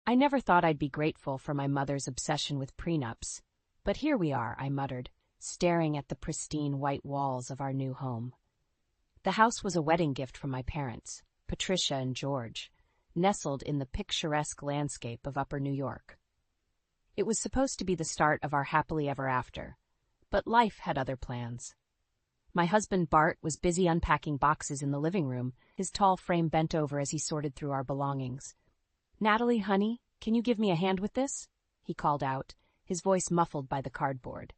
I never thought I'd be grateful for my mother's obsession with prenups. But here we are, I muttered, staring at the pristine white walls of our new home. The house was a wedding gift from my parents, Patricia and George, nestled in the picturesque landscape of Upper New York. It was supposed to be the start of our happily ever after, but life had other plans. My husband Bart was busy unpacking boxes in the living room, his tall frame bent over as he sorted through our belongings. "Natalie, honey, can you give me a hand with this?" he called out, his voice muffled by the cardboard.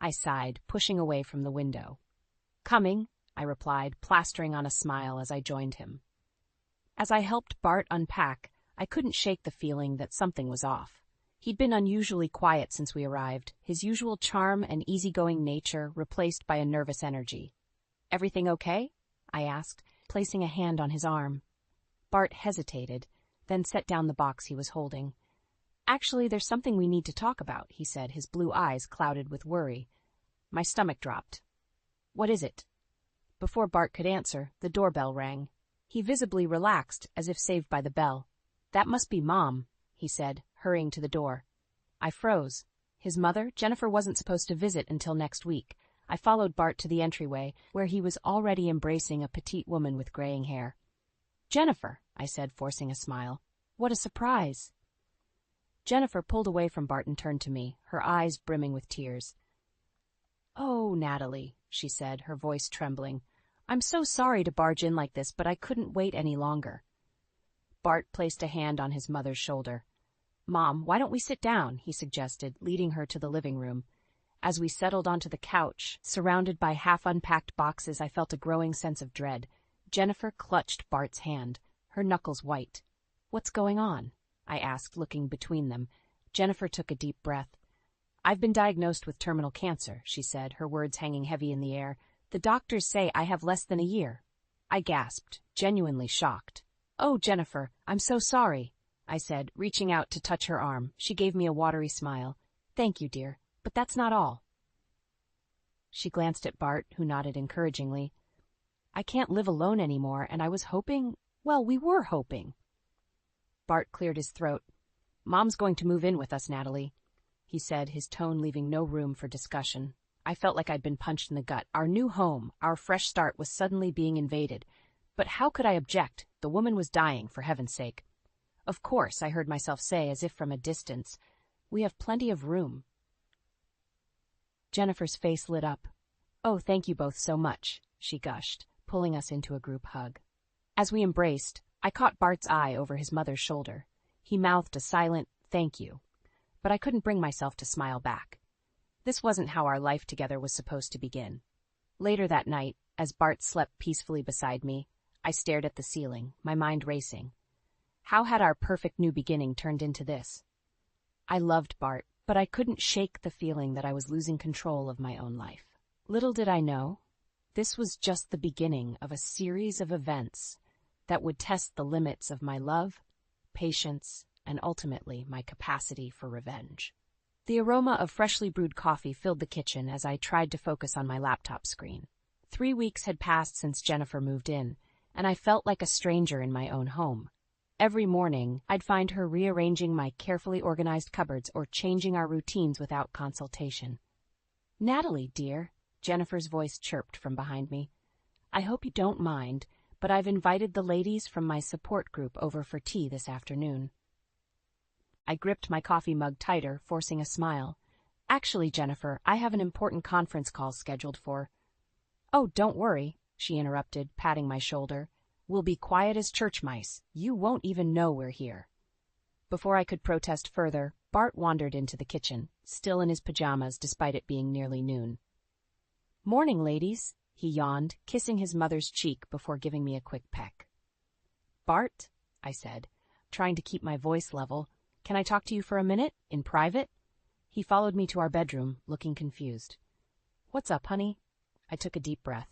I sighed, pushing away from the window. "Coming," I replied, plastering on a smile as I joined him. As I helped Bart unpack, I couldn't shake the feeling that something was off. He'd been unusually quiet since we arrived, his usual charm and easygoing nature replaced by a nervous energy. "Everything okay?" I asked, placing a hand on his arm. Bart hesitated, then set down the box he was holding. "Actually, there's something we need to talk about," he said, his blue eyes clouded with worry. My stomach dropped. "What is it?" Before Bart could answer, the doorbell rang. He visibly relaxed, as if saved by the bell. "That must be Mom," he said, hurrying to the door. I froze. His mother, Jennifer, wasn't supposed to visit until next week. I followed Bart to the entryway, where he was already embracing a petite woman with graying hair. "Jennifer," I said, forcing a smile. "What a surprise." Jennifer pulled away from Bart and turned to me, her eyes brimming with tears. "Oh, Natalie," she said, her voice trembling. "I'm so sorry to barge in like this, but I couldn't wait any longer." Bart placed a hand on his mother's shoulder. "Mom, why don't we sit down?" he suggested, leading her to the living room. As we settled onto the couch, surrounded by half-unpacked boxes, I felt a growing sense of dread. Jennifer clutched Bart's hand, her knuckles white. "What's going on?" I asked, looking between them. Jennifer took a deep breath. "I've been diagnosed with terminal cancer," she said, her words hanging heavy in the air. "The doctors say I have less than a year." I gasped, genuinely shocked. "Oh, Jennifer, I'm so sorry," I said, reaching out to touch her arm. She gave me a watery smile. "Thank you, dear, but that's not all." She glanced at Bart, who nodded encouragingly. "I can't live alone anymore, and I was hoping, well, we were hoping." Bart cleared his throat. "Mom's going to move in with us, Natalie," he said, his tone leaving no room for discussion. I felt like I'd been punched in the gut. Our new home, our fresh start, was suddenly being invaded. But how could I object? The woman was dying, for heaven's sake. "Of course," I heard myself say, as if from a distance. "We have plenty of room." Jennifer's face lit up. "Oh, thank you both so much," she gushed, pulling us into a group hug. As we embraced, I caught Bart's eye over his mother's shoulder. He mouthed a silent "thank you," but I couldn't bring myself to smile back. This wasn't how our life together was supposed to begin. Later that night, as Bart slept peacefully beside me, I stared at the ceiling, my mind racing. How had our perfect new beginning turned into this? I loved Bart, but I couldn't shake the feeling that I was losing control of my own life. Little did I know, this was just the beginning of a series of events that would test the limits of my love, patience, and ultimately my capacity for revenge. The aroma of freshly brewed coffee filled the kitchen as I tried to focus on my laptop screen. 3 weeks had passed since Jennifer moved in, and I felt like a stranger in my own home. Every morning, I'd find her rearranging my carefully organized cupboards or changing our routines without consultation. "Natalie, dear," Jennifer's voice chirped from behind me. "I hope you don't mind, but I've invited the ladies from my support group over for tea this afternoon." I gripped my coffee mug tighter, forcing a smile. "Actually, Jennifer, I have an important conference call scheduled for—" "Oh, don't worry," she interrupted, patting my shoulder. "We'll be quiet as church mice. You won't even know we're here." Before I could protest further, Bart wandered into the kitchen, still in his pajamas despite it being nearly noon. "Morning, ladies," he yawned, kissing his mother's cheek before giving me a quick peck. "Bart," I said, trying to keep my voice level, "can I talk to you for a minute, in private?" He followed me to our bedroom, looking confused. "What's up, honey?" I took a deep breath.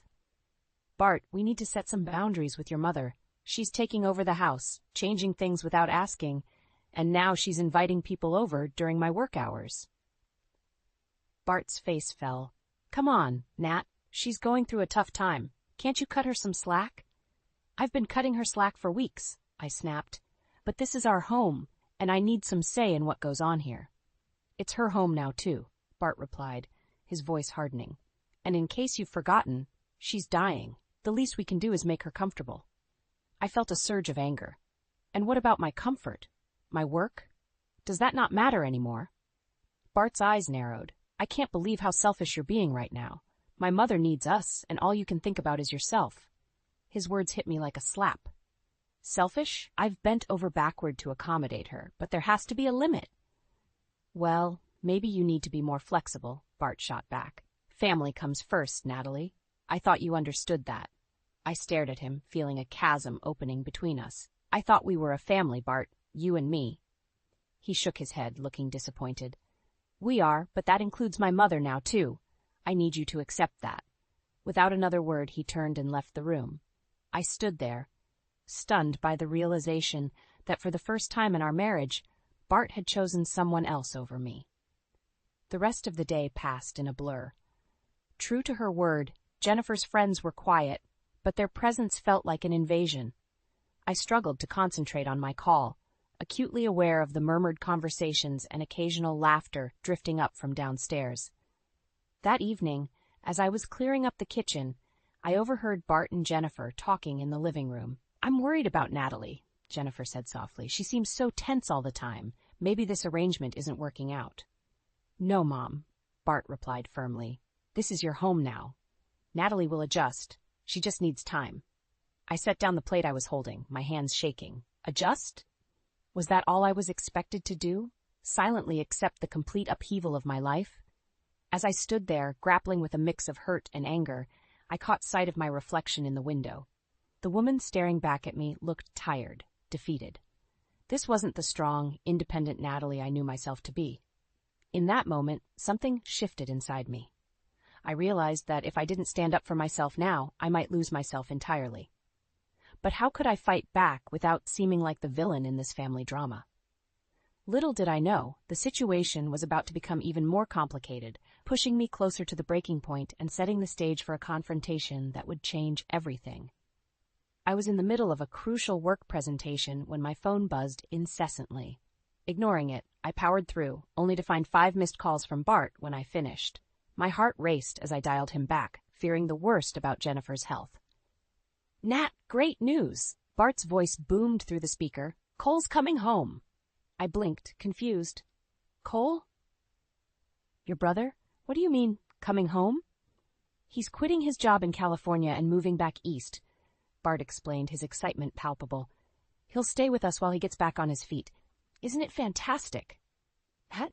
"Bart, we need to set some boundaries with your mother. She's taking over the house, changing things without asking, and now she's inviting people over during my work hours." Bart's face fell. "Come on, Nat. She's going through a tough time. Can't you cut her some slack?" "I've been cutting her slack for weeks," I snapped. "But this is our home, and I need some say in what goes on here. It's her home now, too, Bart replied, his voice hardening. And in case you've forgotten, she's dying. The least we can do is make her comfortable. I felt a surge of anger. And what about my comfort? My work? Does that not matter anymore? Bart's eyes narrowed. I can't believe how selfish you're being right now. My mother needs us, and all you can think about is yourself. His words hit me like a slap. Selfish? I've bent over backward to accommodate her, but there has to be a limit. Well, maybe you need to be more flexible, Bart shot back. Family comes first, Natalie. I thought you understood that. I stared at him, feeling a chasm opening between us. I thought we were a family, Bart, you and me. He shook his head, looking disappointed. We are, but that includes my mother now, too. I need you to accept that. Without another word, he turned and left the room. I stood there, stunned by the realization that for the first time in our marriage, Bart had chosen someone else over me. The rest of the day passed in a blur. True to her word, Jennifer's friends were quiet, but their presence felt like an invasion. I struggled to concentrate on my call, acutely aware of the murmured conversations and occasional laughter drifting up from downstairs. That evening, as I was clearing up the kitchen, I overheard Bart and Jennifer talking in the living room. I'm worried about Natalie, Jennifer said softly. She seems so tense all the time. Maybe this arrangement isn't working out. No, Mom, Bart replied firmly. This is your home now. Natalie will adjust. She just needs time. I set down the plate I was holding, my hands shaking. Adjust? Was that all I was expected to do? Silently accept the complete upheaval of my life? As I stood there, grappling with a mix of hurt and anger, I caught sight of my reflection in the window. The woman staring back at me looked tired, defeated. This wasn't the strong, independent Natalie I knew myself to be. In that moment, something shifted inside me. I realized that if I didn't stand up for myself now, I might lose myself entirely. But how could I fight back without seeming like the villain in this family drama? Little did I know, the situation was about to become even more complicated, pushing me closer to the breaking point and setting the stage for a confrontation that would change everything. I was in the middle of a crucial work presentation when my phone buzzed incessantly. Ignoring it, I powered through, only to find 5 missed calls from Bart when I finished. My heart raced as I dialed him back, fearing the worst about Jennifer's health. Nat, great news! Bart's voice boomed through the speaker. Cole's coming home. I blinked, confused. Cole? Your brother? What do you mean, coming home? He's quitting his job in California and moving back east, Bart explained, his excitement palpable. He'll stay with us while he gets back on his feet. Isn't it fantastic?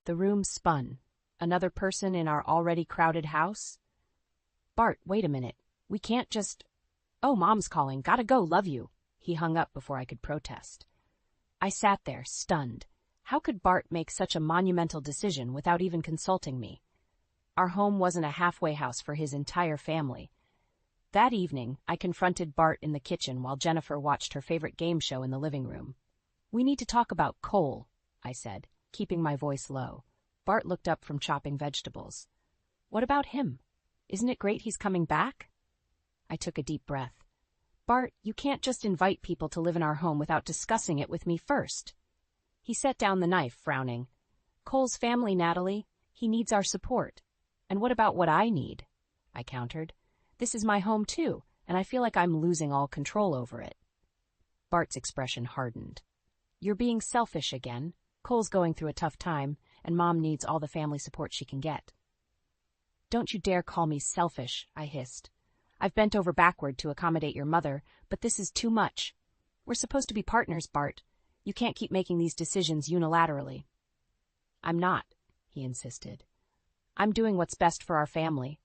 The room spun. Another person in our already crowded house? Bart, wait a minute. We can't just... Oh, Mom's calling. Gotta go, love you. He hung up before I could protest. I sat there, stunned. How could Bart make such a monumental decision without even consulting me? Our home wasn't a halfway house for his entire family. That evening, I confronted Bart in the kitchen while Jennifer watched her favorite game show in the living room. We need to talk about Cole, I said, keeping my voice low. Bart looked up from chopping vegetables. What about him? Isn't it great he's coming back? I took a deep breath. Bart, you can't just invite people to live in our home without discussing it with me first. He set down the knife, frowning. Cole's family, Natalie. He needs our support. And what about what I need? I countered. This is my home, too, and I feel like I'm losing all control over it. Bart's expression hardened. You're being selfish again. Cole's going through a tough time, and Mom needs all the family support she can get. Don't you dare call me selfish, I hissed. I've bent over backward to accommodate your mother, but this is too much. We're supposed to be partners, Bart. You can't keep making these decisions unilaterally. I'm not, he insisted. I'm doing what's best for our family.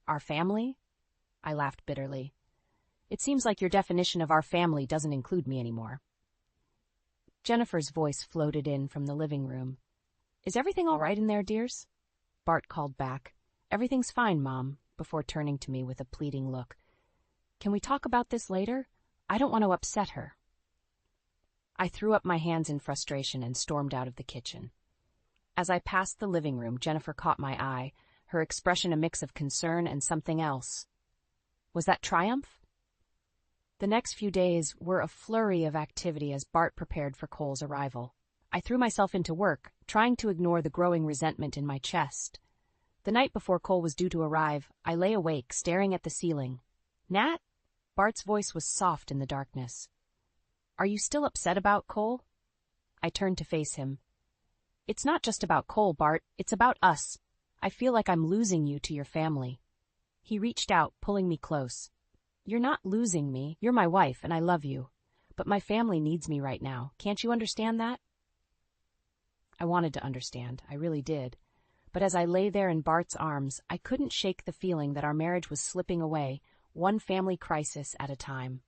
Our family? I laughed bitterly. It seems like your definition of our family doesn't include me anymore. Jennifer's voice floated in from the living room. Is everything all right in there, dears? Bart called back. Everything's fine, Mom, before turning to me with a pleading look. Can we talk about this later? I don't want to upset her. I threw up my hands in frustration and stormed out of the kitchen. As I passed the living room, Jennifer caught my eye, her expression a mix of concern and something else. Was that triumph? The next few days were a flurry of activity as Bart prepared for Cole's arrival. I I threw myself into work, trying to ignore the growing resentment in my chest. The night before Cole was due to arrive, I lay awake, staring at the ceiling. "Nat?" Bart's voice was soft in the darkness. "Are you still upset about Cole?" I turned to face him. "It's not just about Cole, Bart. It's about us. I feel like I'm losing you to your family." He reached out, pulling me close. "You're not losing me. You're my wife, and I love you. But my family needs me right now. Can't you understand that?" I wanted to understand. I really did. But as I lay there in Bart's arms, I couldn't shake the feeling that our marriage was slipping away, one family crisis at a time.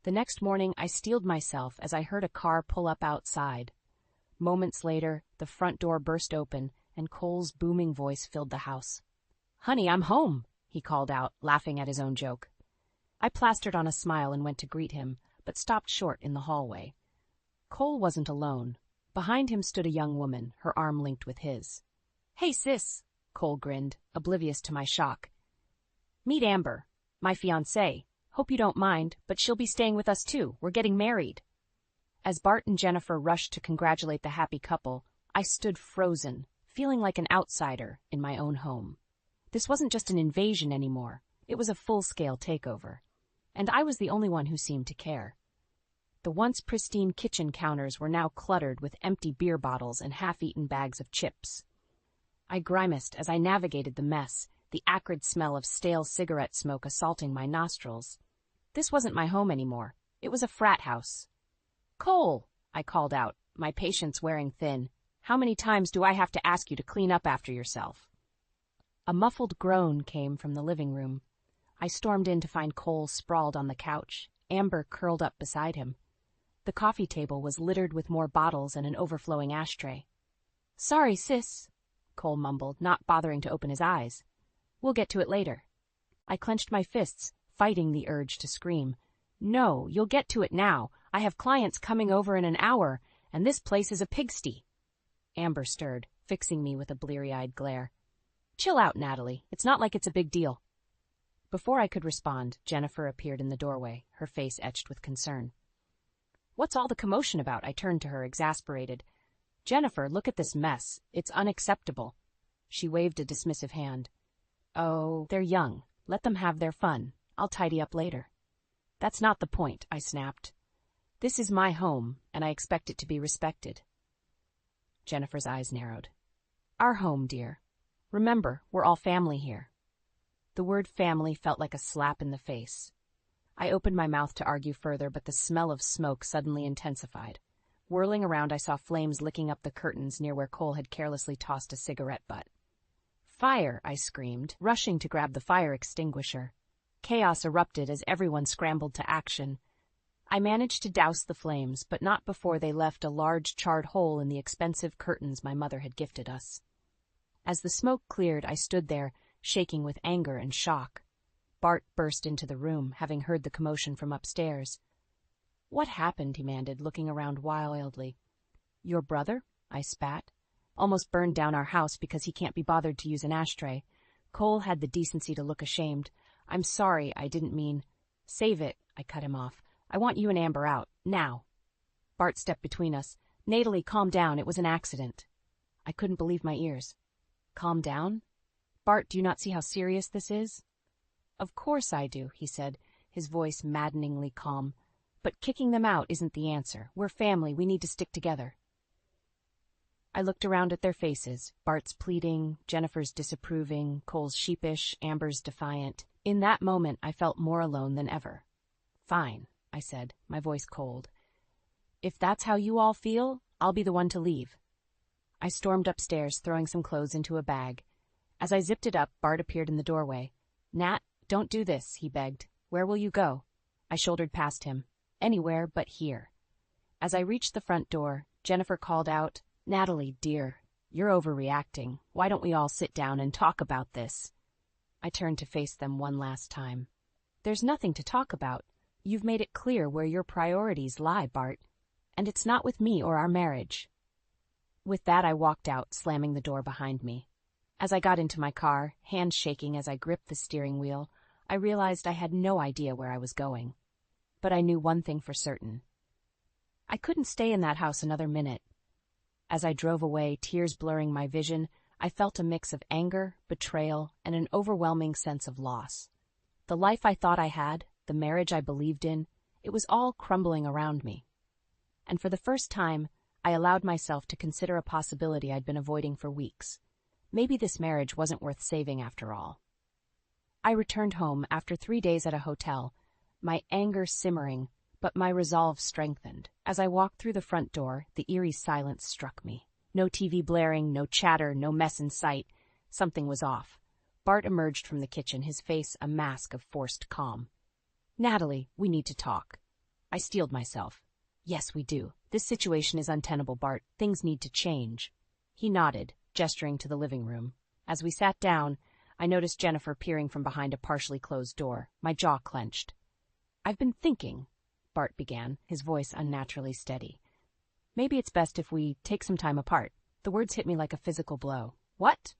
The next morning, I steeled myself as I heard a car pull up outside. Moments later, the front door burst open, and Cole's booming voice filled the house. "Honey, I'm home," he called out, laughing at his own joke. I plastered on a smile and went to greet him, but stopped short in the hallway. Cole wasn't alone. Behind him stood a young woman, her arm linked with his. "Hey, sis," Cole grinned, oblivious to my shock. "Meet Amber, my fiancée. Hope you don't mind, but she'll be staying with us too. We're getting married." As Bart and Jennifer rushed to congratulate the happy couple, I stood frozen, feeling like an outsider in my own home. This wasn't just an invasion anymore. It was a full-scale takeover. And I was the only one who seemed to care. The once pristine kitchen counters were now cluttered with empty beer bottles and half-eaten bags of chips. I grimaced as I navigated the mess, the acrid smell of stale cigarette smoke assaulting my nostrils. This wasn't my home anymore. It was a frat house. "Cole," I called out, my patience wearing thin. "How many times do I have to ask you to clean up after yourself?" A muffled groan came from the living room. I stormed in to find Cole sprawled on the couch, Amber curled up beside him. The coffee table was littered with more bottles and an overflowing ashtray. "Sorry, sis," Cole mumbled, not bothering to open his eyes. "We'll get to it later." I clenched my fists, fighting the urge to scream. "No, you'll get to it now. I have clients coming over in an hour, and this place is a pigsty." Amber stirred, fixing me with a bleary-eyed glare. "Chill out, Natalie. It's not like it's a big deal." Before I could respond, Jennifer appeared in the doorway, her face etched with concern. "What's all the commotion about?" I turned to her, exasperated. "Jennifer, look at this mess. It's unacceptable." She waved a dismissive hand. "Oh, they're young. Let them have their fun. I'll tidy up later." "That's not the point," I snapped. "This is my home, and I expect it to be respected." Jennifer's eyes narrowed. "Our home, dear. Remember, we're all family here." The word family felt like a slap in the face. I opened my mouth to argue further, but the smell of smoke suddenly intensified. Whirling around, I saw flames licking up the curtains near where Cole had carelessly tossed a cigarette butt. "Fire!" I screamed, rushing to grab the fire extinguisher. Chaos erupted as everyone scrambled to action. I managed to douse the flames, but not before they left a large charred hole in the expensive curtains my mother had gifted us. As the smoke cleared, I stood there, shaking with anger and shock. Bart burst into the room, having heard the commotion from upstairs. "What happened?" he demanded, looking around wildly. "Your brother?" I spat. "Almost burned down our house because he can't be bothered to use an ashtray." Cole had the decency to look ashamed. "I'm sorry, I didn't mean—" "Save it," I cut him off. "I want you and Amber out, now." Bart stepped between us. "Natalie, calm down, it was an accident." I couldn't believe my ears. "Calm down? Bart, do you not see how serious this is?" "Of course I do," he said, his voice maddeningly calm. "But kicking them out isn't the answer. We're family, we need to stick together." I looked around at their faces, Bart's pleading, Jennifer's disapproving, Cole's sheepish, Amber's defiant. In that moment, I felt more alone than ever. "Fine," I said, my voice cold. "If that's how you all feel, I'll be the one to leave." I stormed upstairs, throwing some clothes into a bag. As I zipped it up, Bart appeared in the doorway. "Nat, don't do this," he begged. "Where will you go?" I shouldered past him. "Anywhere but here." As I reached the front door, Jennifer called out, "Natalie, dear, you're overreacting. Why don't we all sit down and talk about this?" I turned to face them one last time. "There's nothing to talk about. You've made it clear where your priorities lie, Bart. And it's not with me or our marriage." With that, I walked out, slamming the door behind me. As I got into my car, hands shaking as I gripped the steering wheel, I realized I had no idea where I was going. But I knew one thing for certain. I couldn't stay in that house another minute. As I drove away, tears blurring my vision, I felt a mix of anger, betrayal, and an overwhelming sense of loss. The life I thought I had, the marriage I believed in, it was all crumbling around me. And for the first time, I allowed myself to consider a possibility I'd been avoiding for weeks. Maybe this marriage wasn't worth saving after all. I returned home after 3 days at a hotel, my anger simmering, but my resolve strengthened. As I walked through the front door, the eerie silence struck me. No TV blaring, no chatter, no mess in sight. Something was off. Bart emerged from the kitchen, his face a mask of forced calm. "Natalie, we need to talk." I steeled myself. "Yes, we do. This situation is untenable, Bart. Things need to change." He nodded, gesturing to the living room. As we sat down, I noticed Jennifer peering from behind a partially closed door. My jaw clenched. "I've been thinking," Bart began, his voice unnaturally steady. "Maybe it's best if we take some time apart." The words hit me like a physical blow. "What?"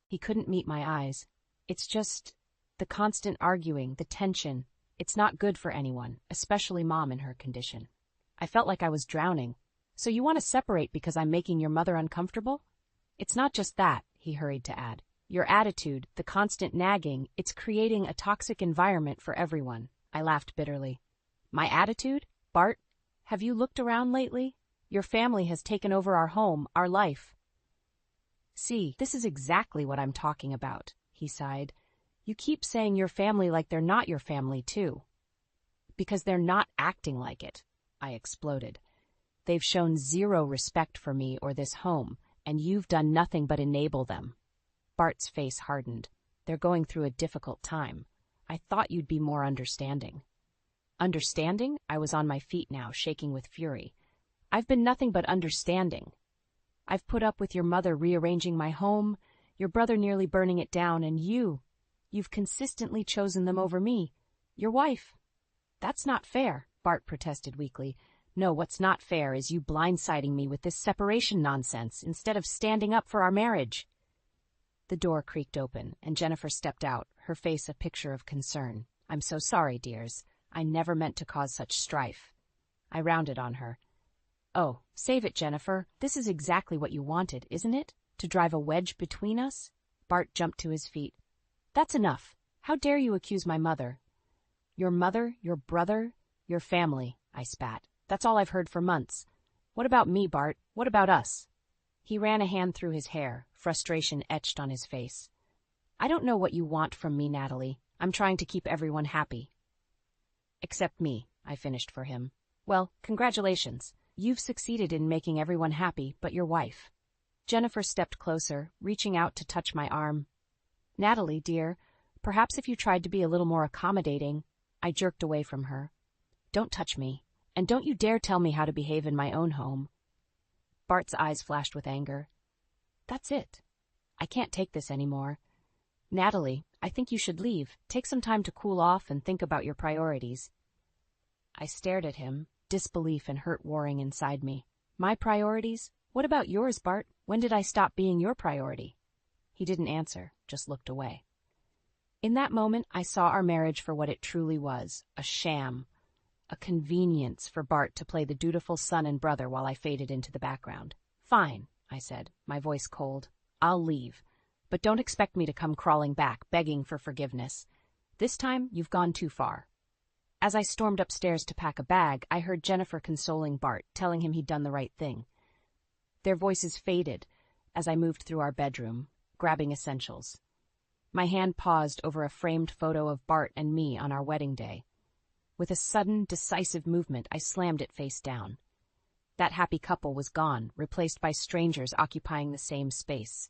He couldn't meet my eyes. "It's just the constant arguing, the tension. It's not good for anyone, especially Mom in her condition." I felt like I was drowning. "So you want to separate because I'm making your mother uncomfortable?" "It's not just that," he hurried to add. "Your attitude, the constant nagging, it's creating a toxic environment for everyone." I laughed bitterly. "My attitude? Bart, have you looked around lately? Your family has taken over our home, our life." "See, this is exactly what I'm talking about," he sighed. "You keep saying your family like they're not your family, too." "Because they're not acting like it," I exploded. "They've shown zero respect for me or this home, and you've done nothing but enable them." Bart's face hardened. "They're going through a difficult time. I thought you'd be more understanding." Understanding? I was on my feet now, shaking with fury. "I've been nothing but understanding. I've put up with your mother rearranging my home, your brother nearly burning it down, and you've consistently chosen them over me, your wife." "That's not fair," Bart protested weakly. "No, what's not fair is you blindsiding me with this separation nonsense instead of standing up for our marriage." The door creaked open, and Jennifer stepped out, her face a picture of concern. "I'm so sorry, dears. I never meant to cause such strife." I rounded on her. "Oh, save it, Jennifer. This is exactly what you wanted, isn't it? To drive a wedge between us?" Bart jumped to his feet. "That's enough. How dare you accuse my mother?" "Your mother, your brother, your family," I spat. "That's all I've heard for months. What about me, Bart? What about us?" He ran a hand through his hair, frustration etched on his face. "I don't know what you want from me, Natalie. I'm trying to keep everyone happy." "Except me," I finished for him. "Well, congratulations. You've succeeded in making everyone happy but your wife." Jennifer stepped closer, reaching out to touch my arm. "Natalie, dear, perhaps if you tried to be a little more accommodating." I jerked away from her. "Don't touch me, and don't you dare tell me how to behave in my own home." Bart's eyes flashed with anger. "That's it. I can't take this anymore. Natalie, I think you should leave. Take some time to cool off and think about your priorities." I stared at him, disbelief and hurt warring inside me. "My priorities? What about yours, Bart? When did I stop being your priority?" He didn't answer, just looked away. In that moment, I saw our marriage for what it truly was, a sham, a convenience for Bart to play the dutiful son and brother while I faded into the background. "Fine," I said, my voice cold. "I'll leave. But don't expect me to come crawling back, begging for forgiveness. This time, you've gone too far." As I stormed upstairs to pack a bag, I heard Jennifer consoling Bart, telling him he'd done the right thing. Their voices faded as I moved through our bedroom, grabbing essentials. My hand paused over a framed photo of Bart and me on our wedding day. With a sudden, decisive movement, I slammed it face down. That happy couple was gone, replaced by strangers occupying the same space.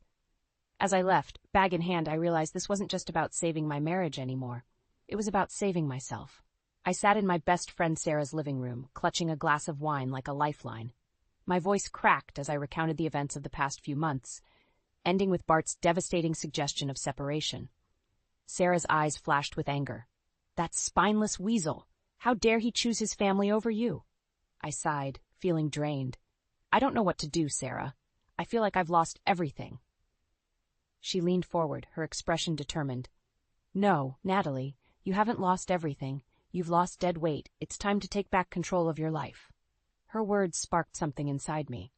As I left, bag in hand, I realized this wasn't just about saving my marriage anymore. It was about saving myself. I sat in my best friend Sarah's living room, clutching a glass of wine like a lifeline. My voice cracked as I recounted the events of the past few months, ending with Bart's devastating suggestion of separation. Sarah's eyes flashed with anger. "That spineless weasel! How dare he choose his family over you?" I sighed, feeling drained. "I don't know what to do, Sarah. I feel like I've lost everything." She leaned forward, her expression determined. "No, Natalie, you haven't lost everything. You've lost dead weight. It's time to take back control of your life." Her words sparked something inside me.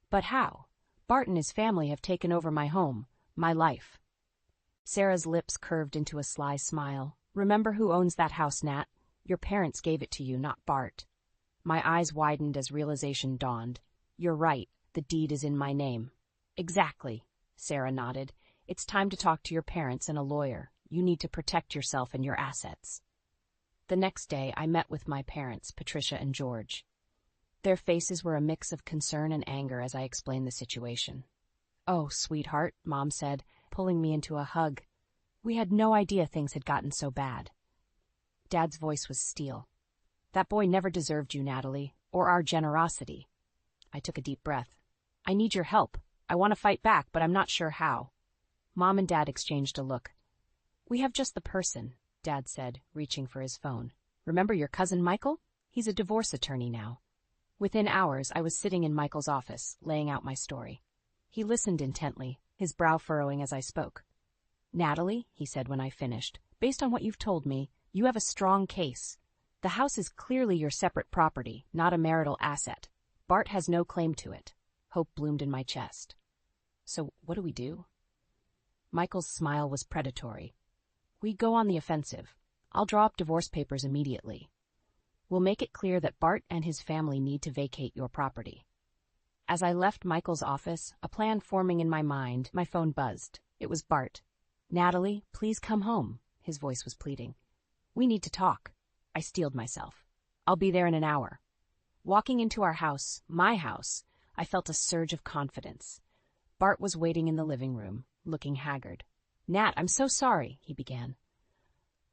But how? Bart and his family have taken over my home, my life. Sarah's lips curved into a sly smile. Remember who owns that house, Nat? Your parents gave it to you, not Bart. My eyes widened as realization dawned. You're right, the deed is in my name. Exactly, Sarah nodded. It's time to talk to your parents and a lawyer. You need to protect yourself and your assets. The next day, I met with my parents, Patricia and George. Their faces were a mix of concern and anger as I explained the situation. Oh, sweetheart, Mom said, pulling me into a hug. We had no idea things had gotten so bad. Dad's voice was steel. That boy never deserved you, Natalie, or our generosity. I took a deep breath. I need your help. I want to fight back, but I'm not sure how. Mom and Dad exchanged a look. We have just the person, Dad said, reaching for his phone. Remember your cousin Michael? He's a divorce attorney now. Within hours, I was sitting in Michael's office, laying out my story. He listened intently, his brow furrowing as I spoke. Natalie, he said when I finished, based on what you've told me, you have a strong case. The house is clearly your separate property, not a marital asset. Bart has no claim to it. Hope bloomed in my chest. So what do we do? Michael's smile was predatory. We go on the offensive. I'll draw up divorce papers immediately. We'll make it clear that Bart and his family need to vacate your property. As I left Michael's office, a plan forming in my mind, my phone buzzed. It was Bart. Natalie, please come home, his voice was pleading. We need to talk. I steeled myself. I'll be there in an hour. Walking into our house, my house, I felt a surge of confidence. Bart was waiting in the living room, looking haggard. Nat, I'm so sorry, he began.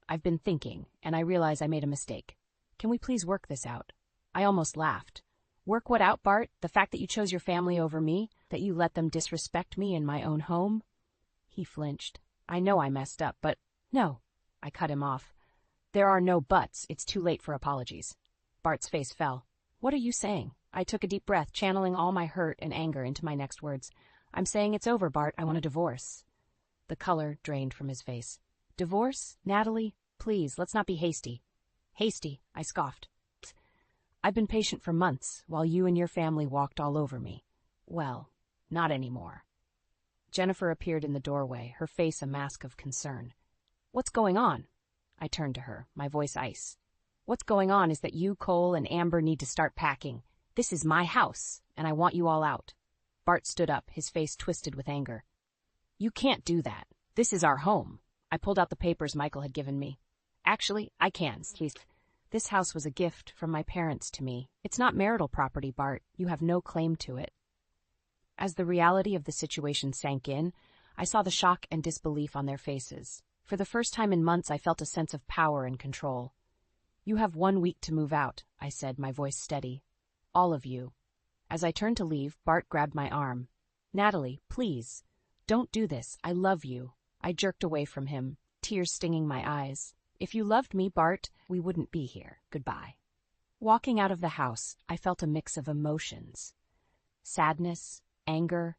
I've been thinking, and I realize I made a mistake. Can we please work this out? I almost laughed. Work what out, Bart? The fact that you chose your family over me? That you let them disrespect me in my own home? He flinched. I know I messed up, but no. I cut him off. There are no buts. It's too late for apologies. Bart's face fell. What are you saying? I took a deep breath, channeling all my hurt and anger into my next words. I'm saying it's over, Bart. I want a divorce. The color drained from his face. Divorce? Natalie? Please, let's not be hasty. Hasty, I scoffed. I've been patient for months, while you and your family walked all over me. Well, not anymore. Jennifer appeared in the doorway, her face a mask of concern. What's going on? I turned to her, my voice ice. What's going on is that you, Cole, and Amber need to start packing. This is my house, and I want you all out. Bart stood up, his face twisted with anger. You can't do that. This is our home. I pulled out the papers Michael had given me. Actually, I can, please. This house was a gift from my parents to me. It's not marital property, Bart. You have no claim to it. As the reality of the situation sank in, I saw the shock and disbelief on their faces. For the first time in months, I felt a sense of power and control. You have 1 week to move out, I said, my voice steady. All of you. As I turned to leave, Bart grabbed my arm. Natalie, please. Don't do this. I love you. I jerked away from him, tears stinging my eyes. If you loved me, Bart, we wouldn't be here. Goodbye. Walking out of the house, I felt a mix of emotions. Sadness, anger,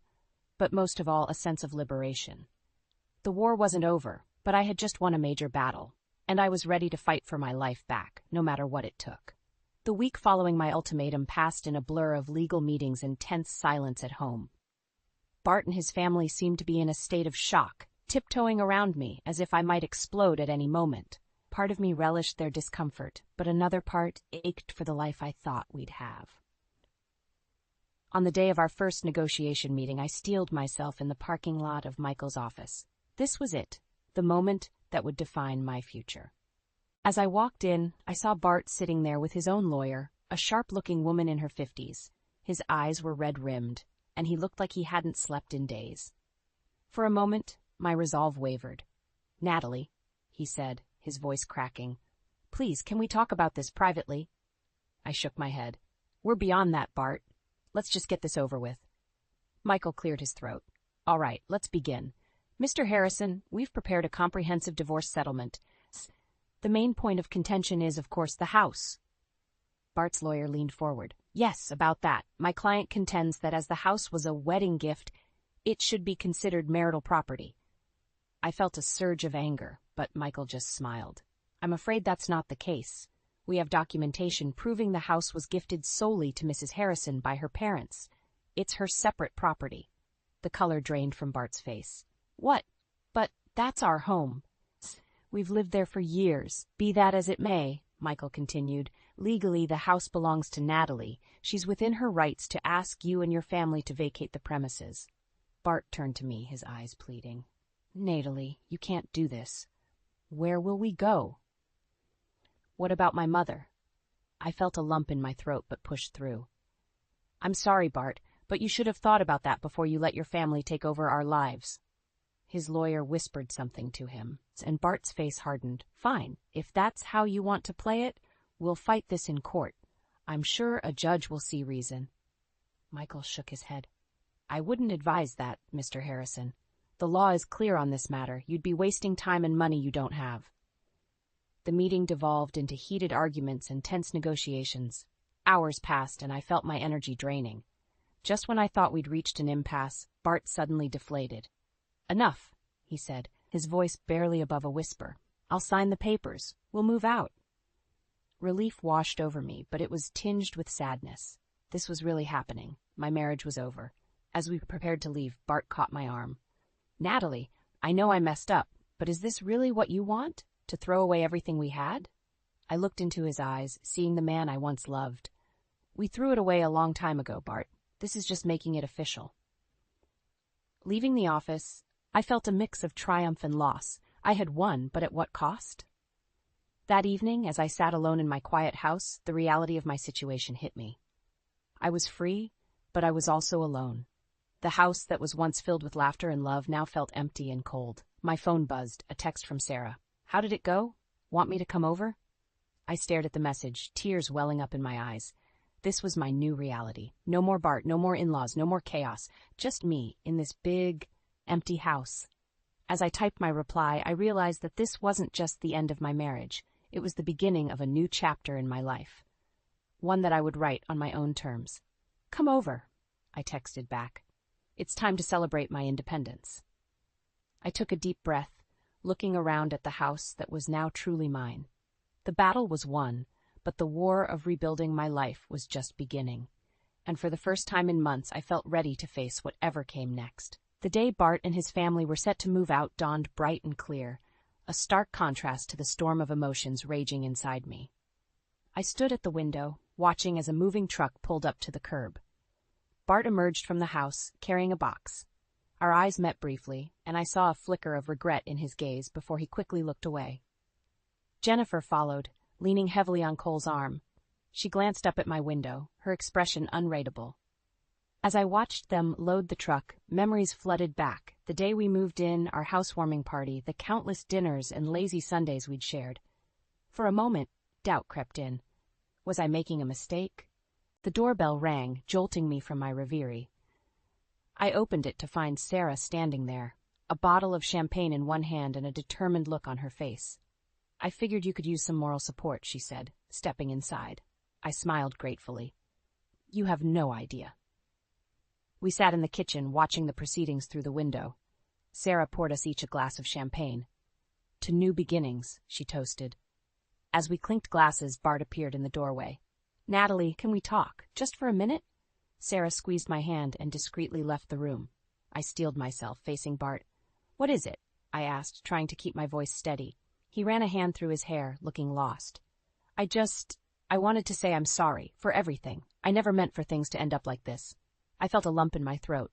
but most of all, a sense of liberation. The war wasn't over, but I had just won a major battle, and I was ready to fight for my life back, no matter what it took. The week following my ultimatum passed in a blur of legal meetings and tense silence at home. Bart and his family seemed to be in a state of shock, tiptoeing around me as if I might explode at any moment. Part of me relished their discomfort, but another part ached for the life I thought we'd have. On the day of our first negotiation meeting, I steeled myself in the parking lot of Michael's office. This was it, the moment that would define my future. As I walked in, I saw Bart sitting there with his own lawyer, a sharp-looking woman in her 50s. His eyes were red-rimmed, and he looked like he hadn't slept in days. For a moment, my resolve wavered. Natalie, he said, his voice cracking, please, can we talk about this privately? I shook my head. We're beyond that, Bart. Let's just get this over with. Michael cleared his throat. All right, let's begin. Mr. Harrison, we've prepared a comprehensive divorce settlement. The main point of contention is, of course, the house. Bart's lawyer leaned forward. Yes, about that. My client contends that as the house was a wedding gift, it should be considered marital property. I felt a surge of anger, but Michael just smiled. I'm afraid that's not the case. We have documentation proving the house was gifted solely to Mrs. Harrison by her parents. It's her separate property. The color drained from Bart's face. What? But that's our home. We've lived there for years. Be that as it may, Michael continued, legally the house belongs to Natalie. She's within her rights to ask you and your family to vacate the premises. Bart turned to me, his eyes pleading. Natalie, you can't do this. Where will we go? What about my mother? I felt a lump in my throat but pushed through. I'm sorry, Bart, but you should have thought about that before you let your family take over our lives. His lawyer whispered something to him, and Bart's face hardened. Fine, if that's how you want to play it, we'll fight this in court. I'm sure a judge will see reason. Michael shook his head. I wouldn't advise that, Mr. Harrison. The law is clear on this matter. You'd be wasting time and money you don't have. The meeting devolved into heated arguments and tense negotiations. Hours passed, and I felt my energy draining. Just when I thought we'd reached an impasse, Bart suddenly deflated. Enough, he said, his voice barely above a whisper. I'll sign the papers. We'll move out. Relief washed over me, but it was tinged with sadness. This was really happening. My marriage was over. As we prepared to leave, Bart caught my arm. Natalie, I know I messed up, but is this really what you want? To throw away everything we had? I looked into his eyes, seeing the man I once loved. We threw it away a long time ago, Bart. This is just making it official. Leaving the office, I felt a mix of triumph and loss. I had won, but at what cost? That evening, as I sat alone in my quiet house, the reality of my situation hit me. I was free, but I was also alone. The house that was once filled with laughter and love now felt empty and cold. My phone buzzed, a text from Sarah. How did it go? Want me to come over? I stared at the message, tears welling up in my eyes. This was my new reality. No more Bart, no more in-laws, no more chaos. Just me, in this big, empty house. As I typed my reply, I realized that this wasn't just the end of my marriage. It was the beginning of a new chapter in my life. One that I would write on my own terms. Come over, I texted back. It's time to celebrate my independence. I took a deep breath, looking around at the house that was now truly mine. The battle was won, but the war of rebuilding my life was just beginning. And for the first time in months, I felt ready to face whatever came next. The day Bart and his family were set to move out dawned bright and clear, a stark contrast to the storm of emotions raging inside me. I stood at the window, watching as a moving truck pulled up to the curb. Bart emerged from the house, carrying a box. Our eyes met briefly, and I saw a flicker of regret in his gaze before he quickly looked away. Jennifer followed, leaning heavily on Cole's arm. She glanced up at my window, her expression unreadable. As I watched them load the truck, memories flooded back. The day we moved in, our housewarming party, the countless dinners and lazy Sundays we'd shared. For a moment, doubt crept in. Was I making a mistake? The doorbell rang, jolting me from my reverie. I opened it to find Sarah standing there, a bottle of champagne in one hand and a determined look on her face. I figured you could use some moral support, she said, stepping inside. I smiled gratefully. You have no idea. We sat in the kitchen, watching the proceedings through the window. Sarah poured us each a glass of champagne. To new beginnings, she toasted. As we clinked glasses, Bart appeared in the doorway. Natalie, can we talk? Just for a minute? Sarah squeezed my hand and discreetly left the room. I steeled myself, facing Bart. What is it? I asked, trying to keep my voice steady. He ran a hand through his hair, looking lost. I wanted to say I'm sorry, for everything. I never meant for things to end up like this. I felt a lump in my throat.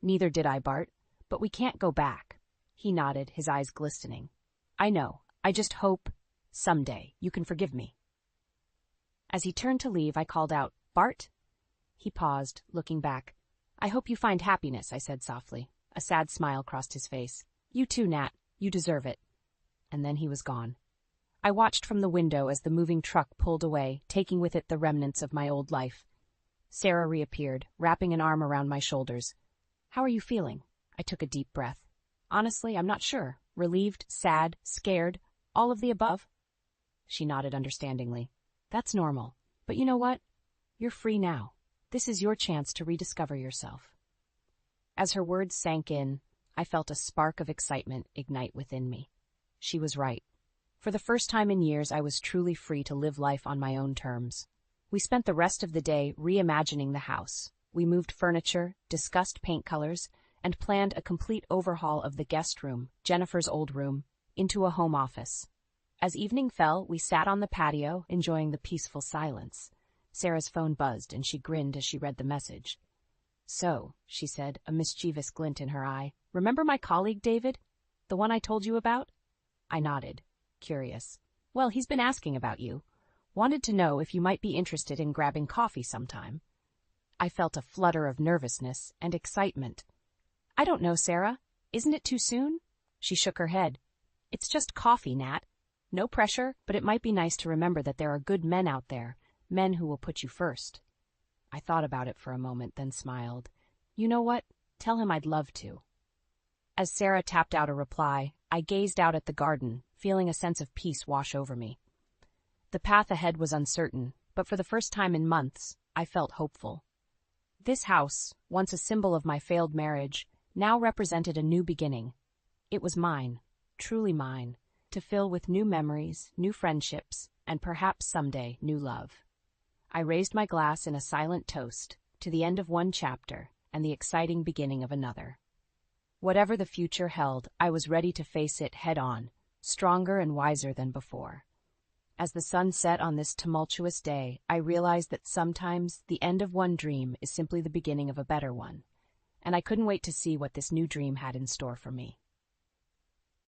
Neither did I, Bart. But we can't go back. He nodded, his eyes glistening. I know. I just hope, someday, you can forgive me. As he turned to leave, I called out, Bart? He paused, looking back. I hope you find happiness, I said softly. A sad smile crossed his face. You too, Nat. You deserve it. And then he was gone. I watched from the window as the moving truck pulled away, taking with it the remnants of my old life. Sarah reappeared, wrapping an arm around my shoulders. How are you feeling? I took a deep breath. Honestly, I'm not sure. Relieved, sad, scared, all of the above. She nodded understandingly. That's normal. But you know what? You're free now. This is your chance to rediscover yourself. As her words sank in, I felt a spark of excitement ignite within me. She was right. For the first time in years, I was truly free to live life on my own terms. We spent the rest of the day reimagining the house. We moved furniture, discussed paint colors, and planned a complete overhaul of the guest room, Jennifer's old room, into a home office. As evening fell, we sat on the patio, enjoying the peaceful silence. Sarah's phone buzzed, and she grinned as she read the message. "So," she said, a mischievous glint in her eye, "remember my colleague, David? The one I told you about?" I nodded, curious. "Well, he's been asking about you. Wanted to know if you might be interested in grabbing coffee sometime." I felt a flutter of nervousness and excitement. "I don't know, Sarah. Isn't it too soon?" She shook her head. "It's just coffee, Nat. No pressure, but it might be nice to remember that there are good men out there, men who will put you first." I thought about it for a moment, then smiled. "You know what? Tell him I'd love to." As Sarah tapped out a reply, I gazed out at the garden, feeling a sense of peace wash over me. The path ahead was uncertain, but for the first time in months, I felt hopeful. This house, once a symbol of my failed marriage, now represented a new beginning. It was mine, truly mine, to fill with new memories, new friendships, and perhaps someday new love. I raised my glass in a silent toast to the end of one chapter and the exciting beginning of another. Whatever the future held, I was ready to face it head-on, stronger and wiser than before. As the sun set on this tumultuous day, I realized that sometimes the end of one dream is simply the beginning of a better one, and I couldn't wait to see what this new dream had in store for me.